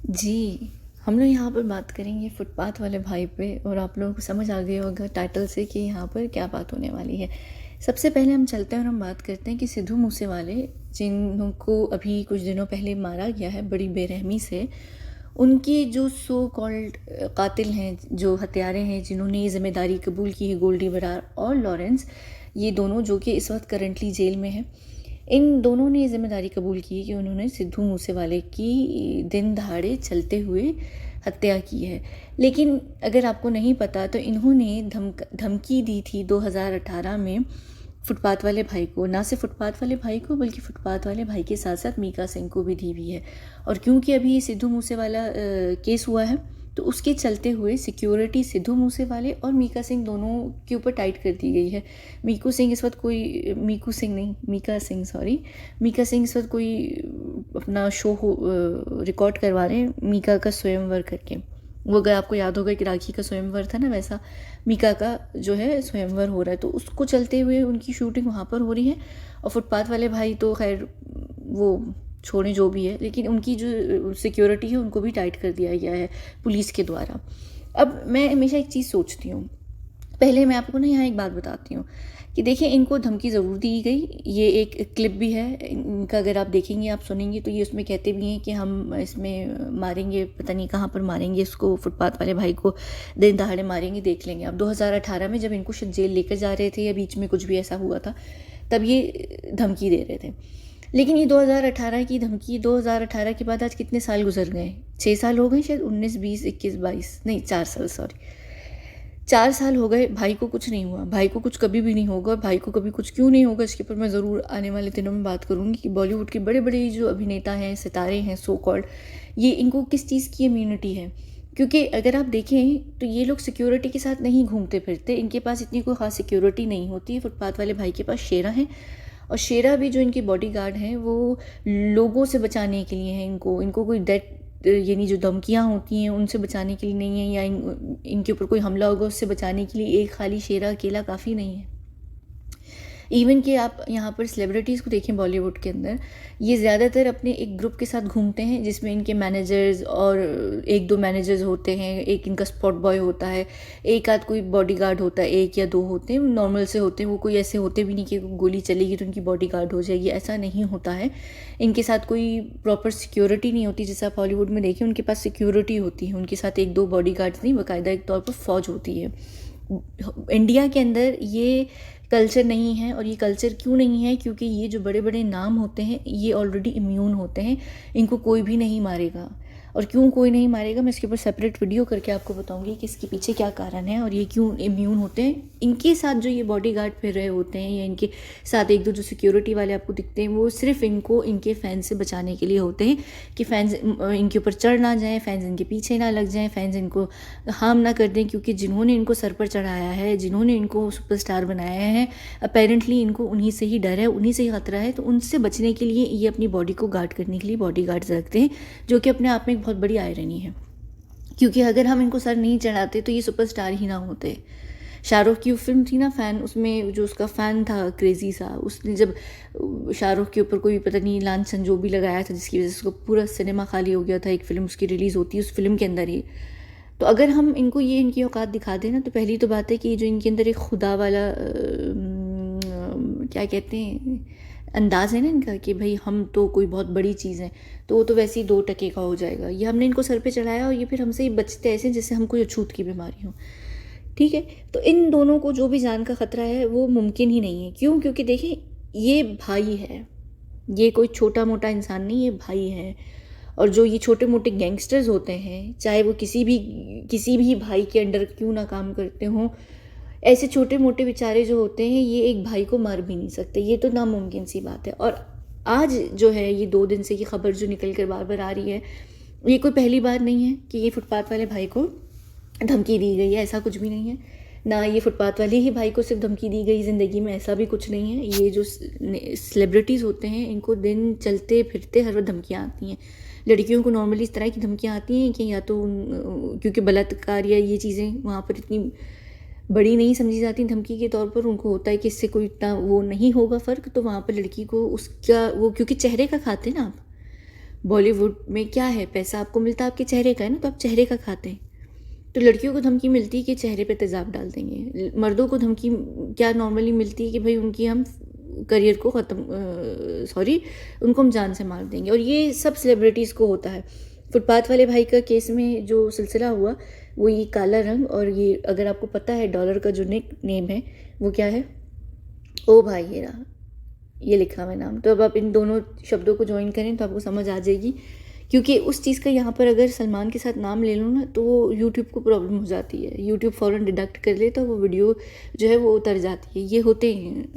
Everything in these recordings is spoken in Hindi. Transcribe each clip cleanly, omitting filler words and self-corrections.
जी, हम लोग यहाँ पर बात करेंगे फुटपाथ वाले भाई पे और आप लोगों को समझ आ गया होगा टाइटल से कि यहाँ पर क्या बात होने वाली है। सबसे पहले हम चलते हैं और हम बात करते हैं कि सिद्धू मूसेवाले जिनको अभी कुछ दिनों पहले मारा गया है बड़ी बेरहमी से, उनके जो सो कॉल्ड कातिल हैं, जो हत्यारे हैं, जिन्होंने ये ज़िम्मेदारी कबूल की है, गोल्डी बरार और लॉरेंस, ये दोनों जो कि इस वक्त करंटली जेल में हैं। इन दोनों ने ये ज़िम्मेदारी कबूल की कि उन्होंने सिद्धू मूसेवाले की दिन दहाड़े चलते हुए हत्या की है। लेकिन अगर आपको नहीं पता तो इन्होंने धमकी दी थी 2018 में फुटपाथ वाले भाई को, ना सिर्फ फुटपाथ वाले भाई को बल्कि फुटपाथ वाले भाई के साथ साथ मीका सिंह को भी दी हुई है। और क्योंकि अभी ये सिद्धू मूसेवाला केस हुआ है तो उसके चलते हुए सिक्योरिटी सिद्धू मूसेवाले और मीका सिंह दोनों के ऊपर टाइट कर दी गई है। मीका सिंह इस वक्त कोई अपना शो रिकॉर्ड करवा रहे हैं मीका का स्वयंवर करके। वो अगर आपको याद होगा कि राखी का स्वयंवर था ना, वैसा मीका का जो है स्वयंवर हो रहा है, तो उसको चलते हुए उनकी शूटिंग वहाँ पर हो रही है। और फुटपाथ वाले भाई तो खैर वो छोड़ें जो भी है, लेकिन उनकी जो सिक्योरिटी है उनको भी टाइट कर दिया गया है पुलिस के द्वारा। अब मैं हमेशा एक चीज़ सोचती हूँ, पहले मैं आपको ना यहाँ एक बात बताती हूँ कि देखिए इनको धमकी ज़रूर दी गई। ये एक क्लिप भी है इनका, अगर आप देखेंगे आप सुनेंगे तो ये उसमें कहते भी हैं कि हम इसमें मारेंगे, पता नहीं कहाँ पर मारेंगे इसको, फुटपाथ वाले भाई को दिन दहाड़े मारेंगे, देख लेंगे। अब 2018 में जब इनको शायद जेल लेकर जा रहे थे या बीच में कुछ भी ऐसा हुआ था, तब ये धमकी दे रहे थे। लेकिन ये 2018 की धमकी, 2018 के बाद आज कितने साल गुजर गए? 6 साल हो गए शायद, 19 20 21 22, नहीं 4 साल, सॉरी 4 साल हो गए। भाई को कुछ नहीं हुआ, भाई को कुछ कभी भी नहीं होगा। और भाई को कभी कुछ क्यों नहीं होगा इसके ऊपर मैं ज़रूर आने वाले दिनों में बात करूँगी कि बॉलीवुड के बड़े बड़े जो अभिनेता हैं, सितारे हैं सो कॉल्ड, ये इनको किस चीज़ की इम्यूनिटी है। क्योंकि अगर आप देखें तो ये लोग सिक्योरिटी के साथ नहीं घूमते फिरते, इनके पास इतनी कोई ख़ास सिक्योरिटी नहीं होती है। फुटपाथ वाले भाई के पास शेरा है, और शेरा भी जो इनके बॉडीगार्ड हैं वो लोगों से बचाने के लिए हैं। इनको कोई डेथ यानी जो धमकियाँ होती हैं उनसे बचाने के लिए नहीं है, या इनके ऊपर कोई हमला होगा उससे बचाने के लिए एक खाली शेरा अकेला काफ़ी नहीं है। इवन कि आप यहाँ पर सेलिब्रिटीज़ को देखें बॉलीवुड के अंदर, ये ज़्यादातर अपने एक ग्रुप के साथ घूमते हैं जिसमें इनके मैनेजर्स और एक दो मैनेजर्स होते हैं, एक इनका स्पॉट बॉय होता है, एक आध कोई बॉडीगार्ड होता है, एक या दो होते हैं, नॉर्मल से होते हैं। वो कोई ऐसे होते भी नहीं कि गोली चलेगी तो उनकी बॉडीगार्ड हो जाएगी, ऐसा नहीं होता है। इनके साथ कोई प्रॉपर सिक्योरिटी नहीं होती। जैसे आप हॉलीवुड में देखें उनके पास सिक्योरिटी होती है, उनके साथ एक दो बॉडीगार्ड्स नहीं, बाकायदा एक तौर पर फ़ौज होती है। इंडिया के अंदर ये कल्चर नहीं है। और ये कल्चर क्यों नहीं है? क्योंकि ये जो बड़े बड़े नाम होते हैं ये ऑलरेडी इम्यून होते हैं, इनको कोई भी नहीं मारेगा। और क्यों कोई नहीं मारेगा मैं इसके ऊपर सेपरेट वीडियो करके आपको बताऊंगी कि इसके पीछे क्या कारण है और ये क्यों इम्यून होते हैं। इनके साथ जो ये बॉडीगार्ड फिर रहे होते हैं या इनके साथ एक दो जो सिक्योरिटी वाले आपको दिखते हैं, वो सिर्फ इनको इनके फैंस से बचाने के लिए होते हैं कि फैंस इनके ऊपर चढ़ ना जाएं, फैंस इनके पीछे ना लग जाएं, फैंस इनको हार्म ना कर दें। क्योंकि जिन्होंने इनको सर पर चढ़ाया है, जिन्होंने इनको सुपरस्टार बनाया है, अपेरेंटली इनको उन्हीं से ही डर है, उन्हीं से ही खतरा है। तो उनसे बचने के लिए ये अपनी बॉडी को गार्ड करने के लिए बॉडीगार्ड्स रखते हैं, जो कि अपने आप में एक बहुत बड़ी आयरनी है। क्योंकि अगर हम इनको सर नहीं चढ़ाते तो ये सुपरस्टार ही ना होते। शाहरुख की फिल्म थी ना फैन, उसमें जो उसका फ़ैन था क्रेज़ी सा, उसने जब शाहरुख के ऊपर कोई पता नहीं लांछन जो भी लगाया था जिसकी वजह से उसको पूरा सिनेमा खाली हो गया था, एक फ़िल्म उसकी रिलीज़ होती है उस फिल्म के अंदर ही। तो अगर हम इनको ये इनकी औकात दिखा दें ना, तो पहली तो बात है कि जो इनके अंदर एक खुदा वाला क्या कहते हैं अंदाज़ है ना इनका कि भाई हम तो कोई बहुत बड़ी चीज़ है, तो वो तो वैसे ही 2 टके का हो जाएगा। ये हमने इनको सर पे चढ़ाया और ये फिर हमसे ही बचते ऐसे जैसे हम कोई अछूत की बीमारी हो। ठीक है, तो इन दोनों को जो भी जान का ख़तरा है वो मुमकिन ही नहीं है। क्यों? क्योंकि देखें ये भाई है, ये कोई छोटा मोटा इंसान नहीं, ये भाई है। और जो ये छोटे मोटे गैंगस्टर्स होते हैं, चाहे वो किसी भी भाई के अंडर क्यों ना काम करते हों, ऐसे छोटे मोटे बेचारे जो होते हैं ये एक भाई को मार भी नहीं सकते, ये तो नामुमकिन सी बात है। और आज जो है ये 2 दिन से ये खबर जो निकल कर बार बार आ रही है, ये कोई पहली बार नहीं है कि ये फुटपाथ वाले भाई को धमकी दी गई है, ऐसा कुछ भी नहीं है। ना ये फुटपाथ वाले ही भाई को सिर्फ धमकी दी गई ज़िंदगी में, ऐसा भी कुछ नहीं है। ये जो सेलिब्रिटीज़ होते हैं इनको दिन चलते फिरते हर वक्त धमकियाँ आती हैं। लड़कियों को नॉर्मली इस तरह की धमकियाँ आती हैं कि या तो क्योंकि बलात्कार या ये चीज़ें वहाँ पर इतनी बड़ी नहीं समझी जाती धमकी के तौर पर, उनको होता है कि इससे कोई इतना वो नहीं होगा फ़र्क, तो वहाँ पर लड़की को उसका वो, क्योंकि चेहरे का खाते ना आप, बॉलीवुड में क्या है, पैसा आपको मिलता आपके चेहरे का है ना, तो आप चेहरे का खाते हैं। तो लड़कियों को धमकी मिलती है कि चेहरे पे तेज़ाब डाल देंगे, मर्दों को धमकी क्या नॉर्मली मिलती है कि भाई उनकी हम करियर को उनको हम जान से मार देंगे। और ये सब सेलिब्रिटीज़ को होता है। फुटपाथ वाले भाई का केस में जो सिलसिला हुआ वो ये काला रंग, और ये अगर आपको पता है डॉलर का जो निक नेम है वो क्या है, ओ भाई ये रहा, ये लिखा हुआ नाम। तो अब आप इन दोनों शब्दों को ज्वाइन करें तो आपको समझ आ जाएगी, क्योंकि उस चीज़ का यहाँ पर अगर सलमान के साथ नाम ले लूँ ना तो वो यूट्यूब को प्रॉब्लम हो जाती है, यूट्यूब फ़ौरन डिडक्ट कर ले तो वो वीडियो जो है वो उतर जाती है। ये होते हैं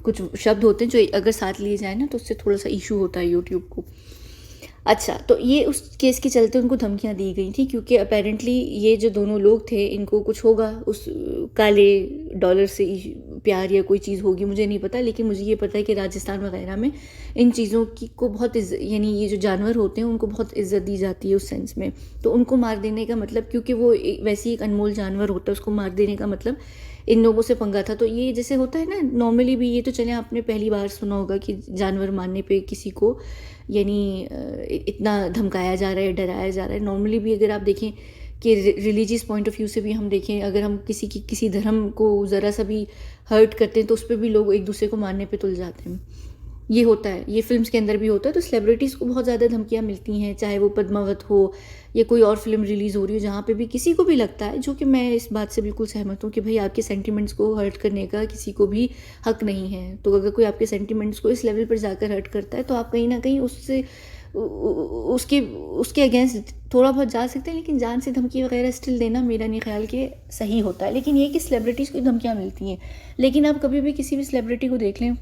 कुछ शब्द होते हैं जो अगर साथ लिए जाए ना तो उससे थोड़ा सा इशू होता है यूट्यूब को। अच्छा, तो ये उस केस के चलते उनको धमकियाँ दी गई थी, क्योंकि अपेरेंटली ये जो दोनों लोग थे इनको कुछ होगा उस काले डॉलर से प्यार या कोई चीज़ होगी, मुझे नहीं पता। लेकिन मुझे ये पता है कि राजस्थान वगैरह में इन चीज़ों की को बहुत यानी ये जो जानवर होते हैं उनको बहुत इज्जत दी जाती है उस सेंस में। तो उनको मार देने का मतलब, क्योंकि वो वैसे ही एक अनमोल जानवर होता है, उसको मार देने का मतलब इन लोगों से पंगा था। तो ये जैसे होता है ना नॉर्मली भी, ये तो चले आपने पहली बार सुना होगा कि जानवर मारने पे किसी को यानी इतना धमकाया जा रहा है, डराया जा रहा है। नॉर्मली भी अगर आप देखें कि रिलीजियस पॉइंट ऑफ व्यू से भी हम देखें, अगर हम किसी धर्म को ज़रा सा भी हर्ट करते हैं तो उस पर भी लोग एक दूसरे को मारने पे तुल जाते हैं। ये होता है, ये फिल्म्स के अंदर भी होता है। तो सेलिब्रिटीज़ को बहुत ज़्यादा धमकियाँ मिलती हैं, चाहे वो पद्मावत हो या कोई और फिल्म रिलीज़ हो रही हो, जहाँ पे भी किसी को भी लगता है, जो कि मैं इस बात से बिल्कुल सहमत हूँ कि भाई आपके सेंटिमेंट्स को हर्ट करने का किसी को भी हक नहीं है। तो अगर कोई आपके सेंटिमेंट्स को इस लेवल पर जाकर हर्ट करता है तो आप कहीं ना कहीं उससे उसके अगेंस्ट थोड़ा बहुत जा सकते हैं, लेकिन जान से धमकी वगैरह स्टिल देना मेरा नहीं ख्याल कि सही होता है। लेकिन ये कि सेलिब्रिटीज़ को धमकियाँ मिलती हैं, लेकिन आप कभी भी किसी भी सेलिब्रिटी को देख लें,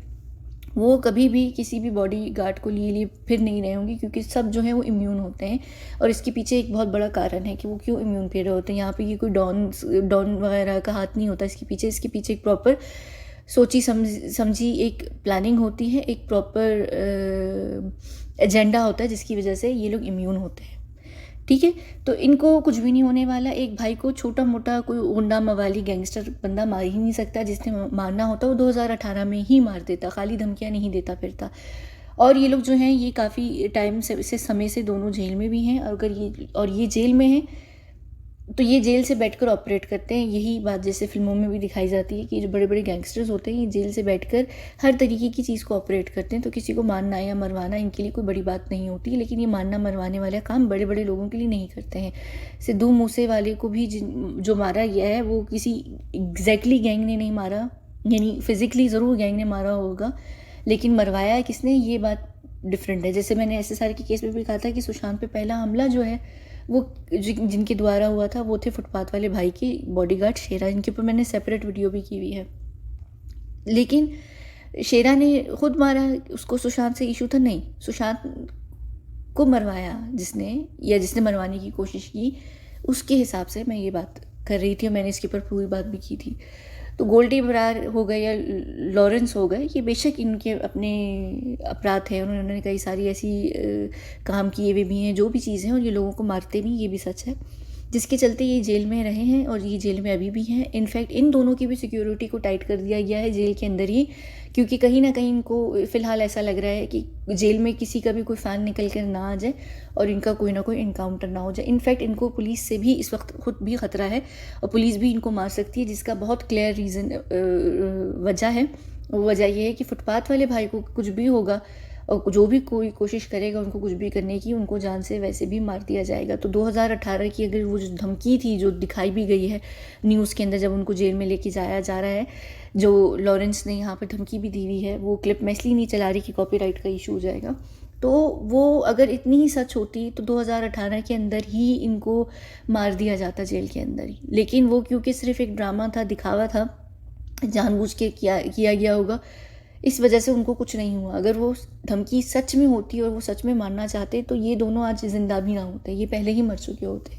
वो कभी भी किसी भी बॉडी गार्ड को लिए फिर नहीं रहे होंगे, क्योंकि सब जो है वो इम्यून होते हैं। और इसके पीछे एक बहुत बड़ा कारण है कि वो क्यों इम्यून फिर रहे होते हैं। यहाँ पे ये कोई डॉन वगैरह का हाथ नहीं होता इसके पीछे एक प्रॉपर सोची समझी एक प्लानिंग होती है, एक प्रॉपर एजेंडा होता है जिसकी वजह से ये लोग इम्यून होते हैं। ठीक है, तो इनको कुछ भी नहीं होने वाला। एक भाई को छोटा मोटा कोई गुंडा मवाली गैंगस्टर बंदा मार ही नहीं सकता। जिसने मारना होता वो 2018 में ही मार देता, खाली धमकियाँ नहीं देता फिरता। और ये लोग जो हैं ये काफ़ी टाइम से समय से दोनों जेल में भी हैं। और ये जेल में हैं तो ये जेल से बैठकर ऑपरेट करते हैं। यही बात जैसे फिल्मों में भी दिखाई जाती है कि जो बड़े बड़े गैंगस्टर्स होते हैं ये जेल से बैठकर हर तरीके की चीज़ को ऑपरेट करते हैं। तो किसी को मारना या मरवाना इनके लिए कोई बड़ी बात नहीं होती, लेकिन ये मारना मरवाने वाला काम बड़े बड़े लोगों के लिए नहीं करते हैं। सिद्धू मूसे वाले को भी जो मारा गया है वो किसी एग्जैक्टली गैंग ने नहीं मारा, यानी फिजिकली ज़रूर गैंग ने मारा होगा, लेकिन मरवाया है किसने ये बात डिफरेंट है। जैसे मैंने SSR के केस में भी कहा था कि सुशांत पे पहला हमला जो है वो जिनके द्वारा हुआ था वो थे फुटपाथ वाले भाई की बॉडीगार्ड शेरा, इनके ऊपर मैंने सेपरेट वीडियो भी की हुई है। लेकिन शेरा ने खुद मारा, उसको सुशांत से इशू था नहीं, सुशांत को मरवाया जिसने मरवाने की कोशिश की, उसके हिसाब से मैं ये बात कर रही थी और मैंने इसके ऊपर पूरी बात भी की थी। तो गोल्डी बरार हो गए या लॉरेंस हो गए, ये बेशक इनके अपने अपराध हैं, उन्होंने कई सारी ऐसी काम किए हुए भी हैं जो भी चीज़ें हैं, और ये लोगों को मारते भी, ये भी सच है, जिसके चलते ये जेल में रहे हैं और ये जेल में अभी भी हैं। इनफैक्ट इन दोनों की भी सिक्योरिटी को टाइट कर दिया गया है जेल के अंदर ही, क्योंकि कहीं ना कहीं इनको फ़िलहाल ऐसा लग रहा है कि जेल में किसी का भी कोई फ़ैन निकल कर ना आ जाए और इनका कोई ना कोई इनकाउंटर ना हो जाए। इनफैक्ट इनको पुलिस से भी इस वक्त खुद भी ख़तरा है और पुलिस भी इनको मार सकती है, जिसका बहुत क्लियर वजह है। वो वजह यह है कि फुटपाथ वाले भाई को कुछ भी होगा और जो भी कोई कोशिश करेगा उनको कुछ भी करने की, उनको जान से वैसे भी मार दिया जाएगा। तो 2018 की अगर वो जो धमकी थी जो दिखाई भी गई है न्यूज़ के अंदर जब उनको जेल में लेके जाया जा रहा है, जो लॉरेंस ने यहाँ पर धमकी भी दी हुई है, वो क्लिप मैं इसलिए नहीं चला रही कि कॉपीराइट का इशू हो जाएगा। तो वो अगर इतनी ही सच होती तो 2018 के अंदर ही इनको मार दिया जाता जेल के अंदर ही। लेकिन वो क्योंकि सिर्फ एक ड्रामा था, दिखावा था, जानबूझ के किया गया होगा, इस वजह से उनको कुछ नहीं हुआ। अगर वो धमकी सच में होती और वो सच में मारना चाहते तो ये दोनों आज जिंदा भी ना होते, ये पहले ही मर चुके होते।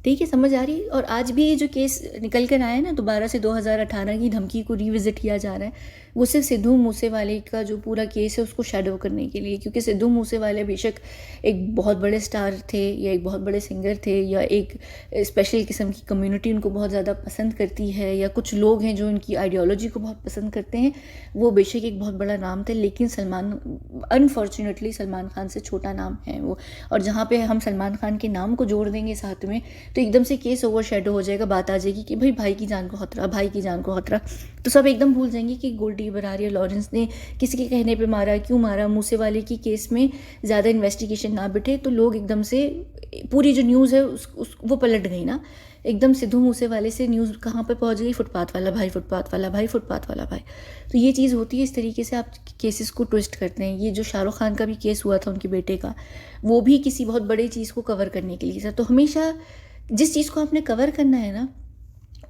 ठीक है, समझ आ रही है। और आज भी ये जो केस निकल कर आया है ना दोबारा से 2018 की धमकी को रिविजिट किया जा रहा है, वो सिर्फ सिद्धू मूसेवाले का जो पूरा केस है उसको शैडो करने के लिए, क्योंकि सिद्धू मूसेवाले बेशक एक बहुत बड़े स्टार थे या एक बहुत बड़े सिंगर थे या एक स्पेशल किस्म की कम्युनिटी उनको बहुत ज़्यादा पसंद करती है, या कुछ लोग हैं जो उनकी आइडियोलॉजी को बहुत पसंद करते हैं, वो बेशक एक बहुत बड़ा नाम थे, लेकिन अनफॉर्चुनेटली सलमान खान से छोटा नाम है वो। और जहाँ पे हम सलमान खान के नाम को जोड़ देंगे साथ में, तो एकदम से केस ओवर शेडो हो जाएगा, बात आ जाएगी कि भाई की जान को खतरा, भाई की जान को खतरा, तो सब एकदम भूल जाएंगे कि गोल्डी बरार या लॉरेंस ने किसी के कहने पे मारा, क्यों मारा। मूसेवाले की केस में ज़्यादा इन्वेस्टिगेशन ना बिठे तो लोग एकदम से पूरी जो न्यूज़ है वो पलट गई ना एकदम। सिद्धू मूसेवाले से न्यूज़ कहाँ पे पहुँच गई, फुटपाथ वाला भाई, फुटपाथ वाला भाई, फुटपाथ वाला भाई। तो ये चीज़ होती है, इस तरीके से आप केसेस को ट्विस्ट करते हैं। ये जो शाहरुख खान का भी केस हुआ था उनके बेटे का, वो भी किसी बहुत बड़ी चीज़ को कवर करने के लिए था। तो हमेशा जिस चीज़ को आपने कवर करना है ना,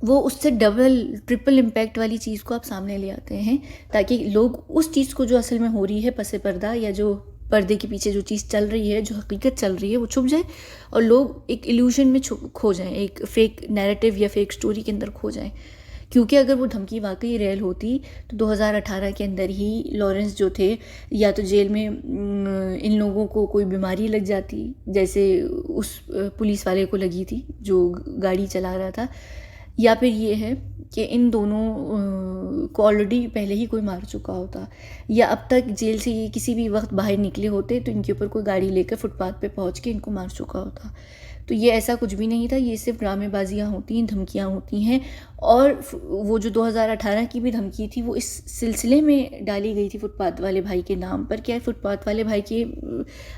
वो उससे डबल ट्रिपल इम्पैक्ट वाली चीज़ को आप सामने ले आते हैं, ताकि लोग उस चीज़ को जो असल में हो रही है पसे पर्दा, या जो पर्दे के पीछे जो चीज़ चल रही है, जो हकीकत चल रही है, वो छुप जाए और लोग एक इल्यूजन में खो जाएं, एक फेक नैरेटिव या फेक स्टोरी के अंदर खो जाएं। क्योंकि अगर वो धमकी वाकई रियल होती तो 2018 के अंदर ही लॉरेंस जो थे, या तो जेल में इन लोगों को कोई बीमारी लग जाती, जैसे उस पुलिस वाले को लगी थी जो गाड़ी चला रहा था, या फिर ये है कि इन दोनों को ऑलरेडी पहले ही कोई मार चुका होता, या अब तक जेल से ये किसी भी वक्त बाहर निकले होते तो इनके ऊपर कोई गाड़ी लेकर फुटपाथ पे पहुंच के इनको मार चुका होता। तो ये ऐसा कुछ भी नहीं था, ये सिर्फ ड्रामेबाजियाँ होती हैं, धमकियाँ होती हैं। और वो जो 2018 की भी धमकी थी वो इस सिलसिले में डाली गई थी फुटपाथ वाले भाई के नाम पर। क्या फुटपाथ वाले भाई के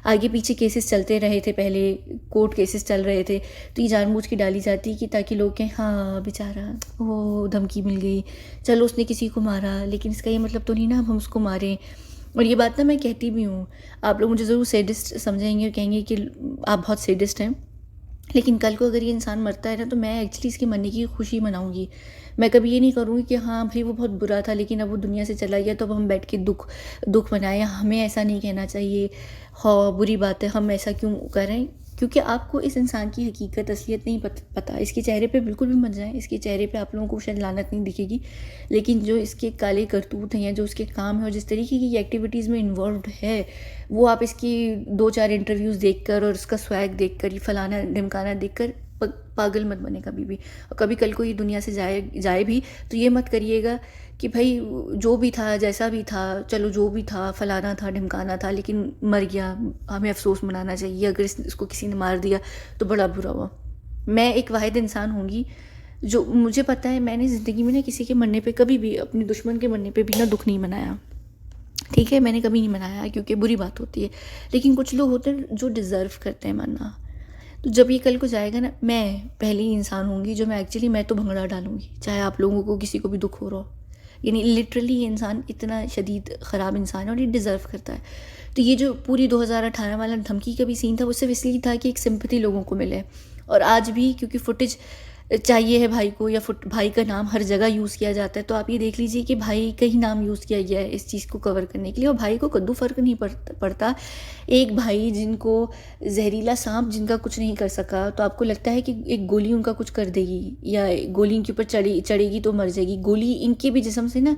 आगे पीछे केसेस चलते रहे थे, पहले कोर्ट केसेस चल रहे थे, तो ये जानबूझ के डाली जाती कि ताकि लोग कहें हाँ बेचारा वो धमकी मिल गई, चलो उसने किसी को मारा, लेकिन इसका ये मतलब तो नहीं ना हम उसको मारें। और ये बात ना मैं कहती भी हूँ, आप लोग मुझे ज़रूर सैडिस्ट समझेंगे और कहेंगे कि आप बहुत सैडिस्ट हैं, लेकिन कल को अगर ये इंसान मरता है ना तो मैं एक्चुअली इसके मरने की खुशी मनाऊंगी। मैं कभी ये नहीं करूँगी कि हाँ भाई वो बहुत बुरा था लेकिन अब वो दुनिया से चला गया तो अब हम बैठ के दुख मनाएं। हमें ऐसा नहीं कहना चाहिए, हाँ बुरी बात है, हम ऐसा क्यों करें, क्योंकि आपको इस इंसान की हकीकत असलियत नहीं पता। इसके चेहरे पे बिल्कुल भी मत जाएं, इसके चेहरे पे आप लोगों को शायद लानत नहीं दिखेगी, लेकिन जो इसके काले करतूत हैं या जो उसके काम है और जिस तरीके की एक्टिविटीज़ में इन्वॉल्व है, वो आप इसकी 2-4 इंटरव्यूज़ देखकर और उसका स्वैग देखकर, ये फलाना ढिमकाना देखकर पागल मत बने कभी भी। और कभी कल को ये दुनिया से जाए भी तो ये मत करिएगा कि भाई जो भी था जैसा भी था, चलो जो भी था फलाना था ढिमकाना था लेकिन मर गया, हमें अफसोस मनाना चाहिए, अगर इसको किसी ने मार दिया तो बड़ा बुरा हुआ। मैं एक वाहिद इंसान होंगी जो, मुझे पता है मैंने ज़िंदगी में ना किसी के मरने पे कभी भी, अपने दुश्मन के मरने पे भी ना दुख नहीं मनाया, ठीक है, मैंने कभी नहीं मनाया क्योंकि बुरी बात होती है। लेकिन कुछ लोग होते हैं जो डिज़र्व करते हैं मरना, तो जब ये कल को जाएगा ना, मैं पहली इंसान होंगी जो मैं तो भंगड़ा डालूंगी, चाहे आप लोगों को किसी को भी दुख हो रहा हो। यानी लिटरली ये इंसान इतना शदीद ख़राब इंसान है और ये डिज़र्व करता है। तो ये जो पूरी 2018 वाला धमकी का भी सीन था वो सिर्फ इसलिए था कि एक सिंपैथी लोगों को मिले। और आज भी क्योंकि फुटेज चाहिए है भाई को, या भाई का नाम हर जगह यूज़ किया जाता है, तो आप ये देख लीजिए कि भाई का ही नाम यूज़ किया गया है इस चीज़ को कवर करने के लिए। और भाई को कद्दू फ़र्क नहीं पड़ता। एक भाई जिनको जहरीला सांप जिनका कुछ नहीं कर सका, तो आपको लगता है कि एक गोली उनका कुछ कर देगी या गोली इनके ऊपर चढ़ेगी तो मर जाएगी। गोली इनके भी जिस्म से ना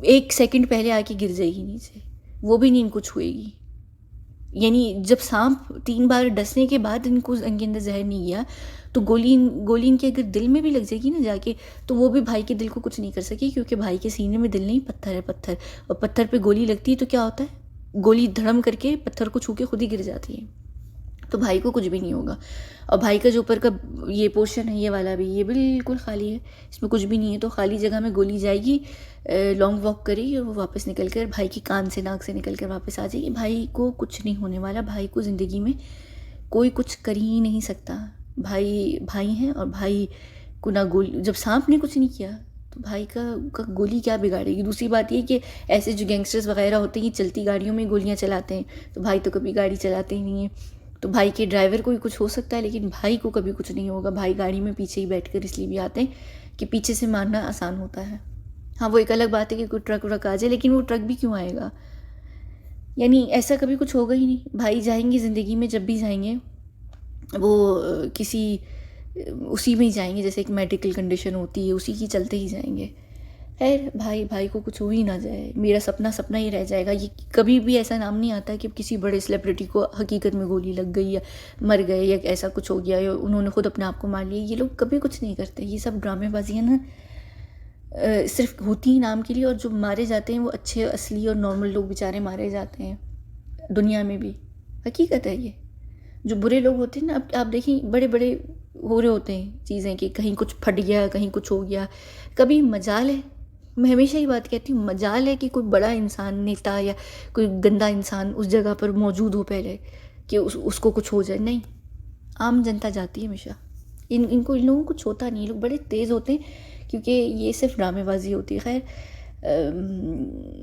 1 सेकंड पहले आके गिर जाएगी नीचे, वो भी नहीं इनको छुएगी। यानी जब सांप 3 बार डसने के बाद इनको इनके अंदर जहर नहीं गया, तो गोली इनके अगर दिल में भी लग जाएगी ना जाके, तो वो भी भाई के दिल को कुछ नहीं कर सकेगी, क्योंकि भाई के सीने में दिल नहीं, पत्थर है पत्थर। और पत्थर पे गोली लगती है तो क्या होता है, गोली धड़म करके पत्थर को छू के खुद ही गिर जाती है। तो भाई को कुछ भी नहीं होगा। और भाई का जो ऊपर का ये पोर्शन है, ये वाला भी, ये बिल्कुल खाली है, इसमें कुछ भी नहीं है। तो खाली जगह में गोली जाएगी, लॉन्ग वॉक करेगी और वो वापस निकल कर भाई की कान से नाक से निकल कर वापस आ जाएगी। भाई को कुछ नहीं होने वाला, भाई को ज़िंदगी में कोई कुछ कर ही नहीं सकता। भाई हैं और भाई को ना गोली, जब सांप ने कुछ नहीं किया तो भाई का गोली क्या बिगाड़ेगी। दूसरी बात ये कि ऐसे जो गैंगस्टर्स वगैरह होते हैं ये चलती गाड़ियों में गोलियां चलाते हैं, तो भाई तो कभी गाड़ी चलाते ही नहीं है। तो भाई के ड्राइवर को भी कुछ हो सकता है लेकिन भाई को कभी कुछ नहीं होगा। भाई गाड़ी में पीछे ही बैठकर इसलिए भी आते हैं कि पीछे से मारना आसान होता है। हाँ वो एक अलग बात है कि कोई ट्रक व्रक आ जाए, लेकिन वो ट्रक भी क्यों आएगा, यानी ऐसा कभी कुछ होगा ही नहीं। भाई जाएंगे ज़िंदगी में, जब भी जाएंगे वो किसी उसी में ही जाएंगे, जैसे एक मेडिकल कंडीशन होती है उसी की चलते ही जाएंगे। खैर, भाई भाई को कुछ हो ही ना जाए, मेरा सपना सपना ही रह जाएगा। ये कभी भी ऐसा नाम नहीं आता कि किसी बड़े सेलिब्रिटी को हकीकत में गोली लग गई या मर गए या ऐसा कुछ हो गया या उन्होंने खुद अपने आप को मार लिया। ये लोग कभी कुछ नहीं करते, ये सब ड्रामेबाजियाँ ना सिर्फ होती ही नाम के लिए। और जो मारे जाते हैं वो अच्छे असली और नॉर्मल लोग बेचारे मारे जाते हैं दुनिया में भी, हकीकत है ये। जो बुरे लोग होते हैं ना, अब आप देखें बड़े बड़े हो रहे होते हैं चीज़ें कि कहीं कुछ फट गया, कहीं कुछ हो गया, कभी मजाल है। मैं हमेशा ही बात कहती हूँ, मजाल है कि कोई बड़ा इंसान, नेता या कोई गंदा इंसान उस जगह पर मौजूद हो पहले कि उसको कुछ हो जाए। नहीं, आम जनता जाती है हमेशा। इन लोगों को कुछ होता नहीं, ये लोग बड़े तेज़ होते हैं क्योंकि ये सिर्फ ड्रामेबाजी होती है। खैर,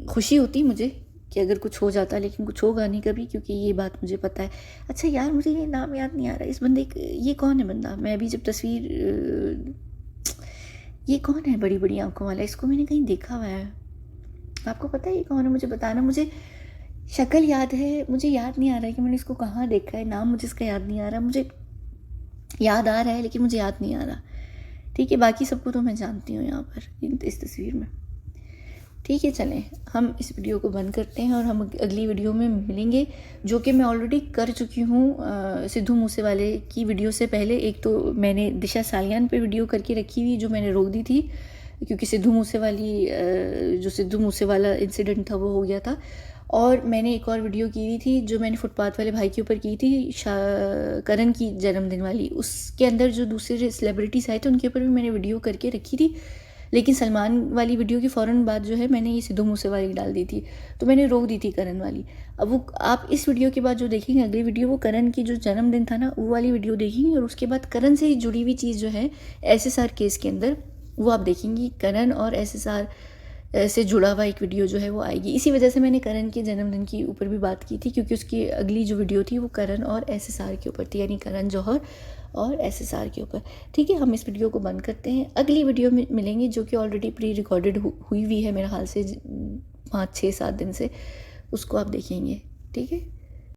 खुशी होती मुझे कि अगर कुछ हो जाता, लेकिन कुछ होगा नहीं कभी, क्योंकि ये बात मुझे पता है। अच्छा यार, मुझे ये नाम याद नहीं आ रहा इस बंदे ये कौन है बंदा। मैं अभी जब तस्वीर ये कौन है बड़ी बड़ी आंखों वाला, इसको मैंने कहीं देखा हुआ है। आपको पता है ये कौन है? मुझे बताना। मुझे शक्ल याद है, मुझे याद नहीं आ रहा है कि मैंने इसको कहाँ देखा है। नाम मुझे इसका याद नहीं आ रहा, मुझे याद आ रहा है लेकिन मुझे याद नहीं आ रहा। ठीक है, बाकी सबको तो मैं जानती हूँ यहाँ पर इस तस्वीर में। ठीक है, चलें हम इस वीडियो को बंद करते हैं और हम अगली वीडियो में मिलेंगे, जो कि मैं ऑलरेडी कर चुकी हूँ सिद्धू मूसेवाले की वीडियो से पहले। एक तो मैंने दिशा सालियान पे वीडियो करके रखी हुई जो मैंने रोक दी थी क्योंकि सिद्धू मूसेवाला इंसिडेंट था वो हो गया था। और मैंने एक और वीडियो की हुई थी जो मैंने फुटपाथ वाले भाई के ऊपर की थी, करण की जन्मदिन वाली। उसके अंदर जो दूसरे सेलिब्रिटीज़ आए थे उनके ऊपर भी मैंने वीडियो करके रखी थी, लेकिन सलमान वाली वीडियो की फ़ौरन बाद जो है मैंने ये सिद्धू मूसेवाले डाल दी थी, तो मैंने रोक दी थी करण वाली। अब वो आप इस वीडियो के बाद जो देखेंगे अगली वीडियो, वो करण की जो जन्मदिन था ना वो वाली वीडियो देखेंगे, और उसके बाद करण से जुड़ी हुई चीज़ जो है SSR केस के अंदर वो आप देखेंगी। करण और SSR से जुड़ा हुआ एक वीडियो जो है वो आएगी। इसी वजह से मैंने करण के जन्मदिन के ऊपर भी बात की थी, क्योंकि उसकी अगली जो वीडियो थी वो करण और SSR के ऊपर थी, यानी करण जौहर और SSR के ऊपर। ठीक है, हम इस वीडियो को बंद करते हैं, अगली वीडियो में मिलेंगे जो कि ऑलरेडी प्री रिकॉर्डेड हुई हुई है मेरे ख्याल से 5, 6, 7 दिन से। उसको आप देखेंगे। ठीक है।